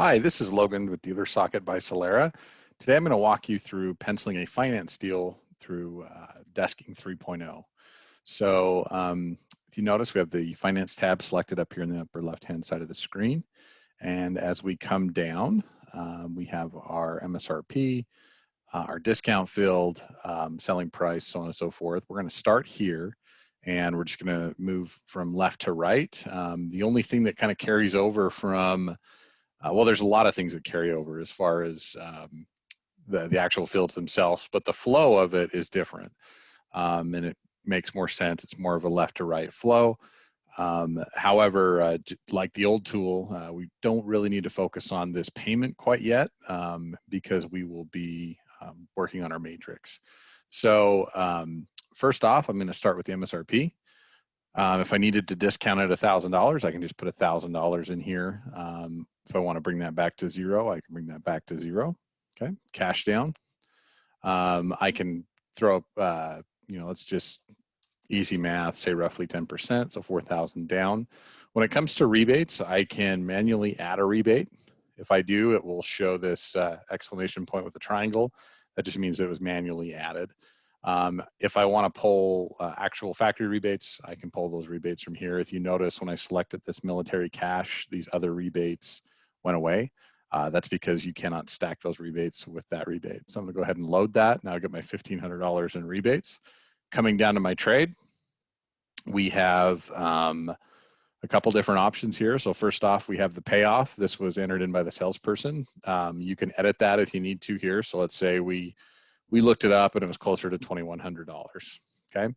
Hi, this is Logan with Dealer Socket by Solera. Today I'm going to walk you through penciling a finance deal through Desking 3.0. So if you notice, we have the finance tab selected up here in the upper left-hand side of the screen. And as we come down, we have our MSRP, our discount field, selling price, so on and so forth. We're going to start here and we're just going to move from left to right. The only thing that kind of carries over from well, there's a lot of things that carry over as far as the actual fields themselves, but the flow of it is different, and it makes more sense. It's more of a left to right flow. However, like the old tool, we don't really need to focus on this payment quite yet because we will be working on our matrix. So first off, I'm going to start with the MSRP. If I needed to discount it $1,000, I can just put $1,000 in here. If I want to bring that back to zero, I can bring that back to zero. Okay, cash down. I can throw up, let's just easy math, say roughly 10%, so 4,000 down. When it comes to rebates, I can manually add a rebate. If I do, it will show this exclamation point with a triangle. That just means it was manually added. If I want to pull actual factory rebates, I can pull those rebates from here. If you notice, when I selected this military cash, these other rebates went away. That's because you cannot stack those rebates with that rebate. So I'm going to go ahead and load that. Now I get my $1,500 in rebates. Coming down to my trade, we have a couple different options here. So first off, we have the payoff. This was entered in by the salesperson. You can edit that if you need to here. So let's say we looked it up and it was closer to $2,100, okay?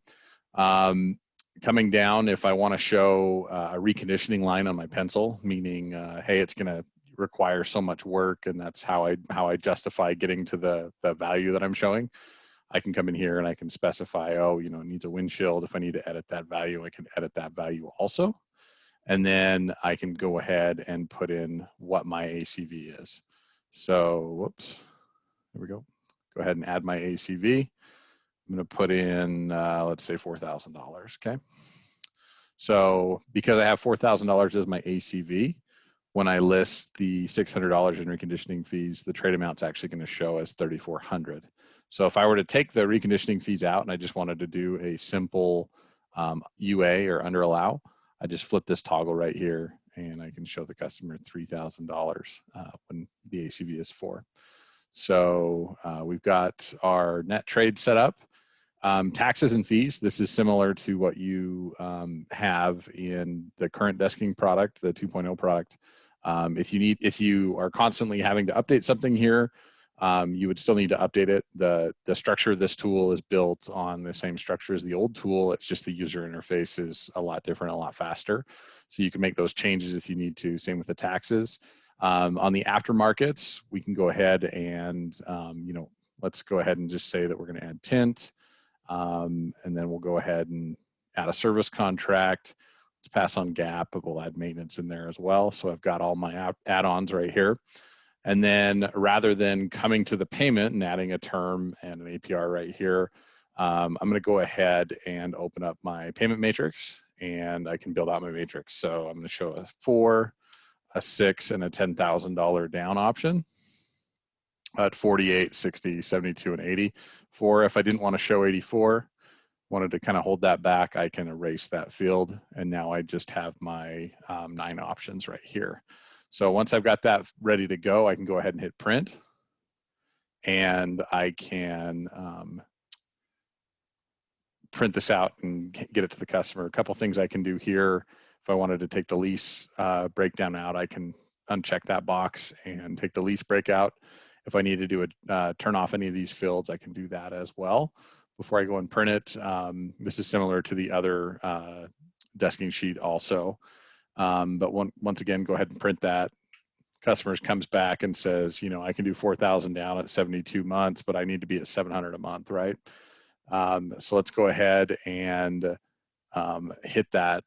Coming down, if I wanna show a reconditioning line on my pencil, meaning, hey, it's gonna require so much work and that's how I justify getting to the value that I'm showing, I can come in here and I can specify, oh, it needs a windshield. If I need to edit that value, I can edit that value also. And then I can go ahead and put in what my ACV is. So, whoops, there we go. Go ahead and add my ACV. I'm going to put in, let's say $4,000, okay? So because I have $4,000 as my ACV, when I list the $600 in reconditioning fees, the trade amount's actually going to show as $3,400. So if I were to take the reconditioning fees out and I just wanted to do a simple UA or under allow, I just flip this toggle right here and I can show the customer $3,000 when the ACV is 4. So we've got our net trade set up. Taxes and fees, this is similar to what you have in the current desking product, the 2.0 product. If you are constantly having to update something here, you would still need to update it. The structure of this tool is built on the same structure as the old tool. It's just the user interface is a lot different, a lot faster. So you can make those changes if you need to. Same with the taxes. On the aftermarkets, we can go ahead and, let's go ahead and just say that we're going to add tint. And then we'll go ahead and add a service contract. Let's pass on gap, but we'll add maintenance in there as well. So I've got all my add-ons right here. And then rather than coming to the payment and adding a term and an APR right here, I'm going to go ahead and open up my payment matrix and I can build out my matrix. So I'm going to show a 4, a 6, and a $10,000 down option at 48, 60, 72, and 80. If I didn't want to show 84, wanted to kind of hold that back, I can erase that field. And now I just have my 9 options right here. So once I've got that ready to go, I can go ahead and hit print. And I can print this out and get it to the customer. A couple things I can do here. If I wanted to take the lease breakdown out, I can uncheck that box and take the lease breakout. If I need to do turn off any of these fields, I can do that as well. Before I go and print it, this is similar to the other desking sheet also. But once again, go ahead and print that. Customers comes back and says, I can do 4,000 down at 72 months, but I need to be at 700 a month, right? So let's go ahead and hit that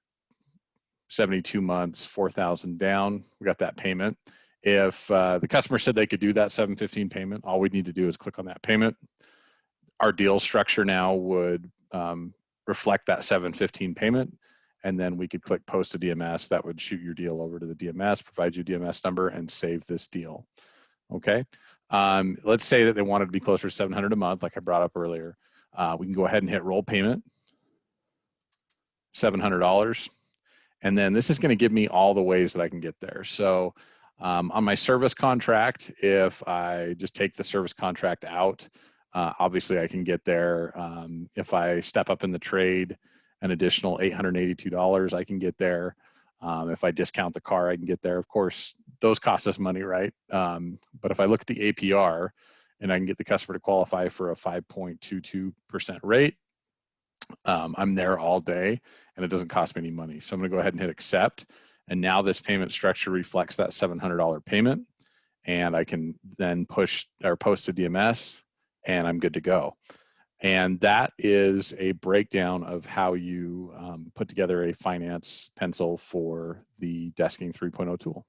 72 months, 4,000 down. We got that payment. If the customer said they could do that 715 payment, all we need to do is click on that payment. Our deal structure now would reflect that 715 payment. and then we could click post to DMS. That would shoot your deal over to the DMS, provide you a DMS number, and save this deal. Okay. Let's say that they wanted to be closer to $700 a month, like I brought up earlier. We can go ahead and hit roll payment, $700. And then this is going to give me all the ways that I can get there. So on my service contract, if I just take the service contract out, obviously I can get there. If I step up in the trade, an additional $882, I can get there. If I discount the car, I can get there. Of course, those cost us money, right? But if I look at the APR and I can get the customer to qualify for a 5.22% rate, I'm there all day and it doesn't cost me any money. So I'm gonna go ahead and hit accept. And now this payment structure reflects that $700 payment. And I can then push or post to DMS and I'm good to go. And that is a breakdown of how you put together a finance pencil for the Desking 3.0 tool.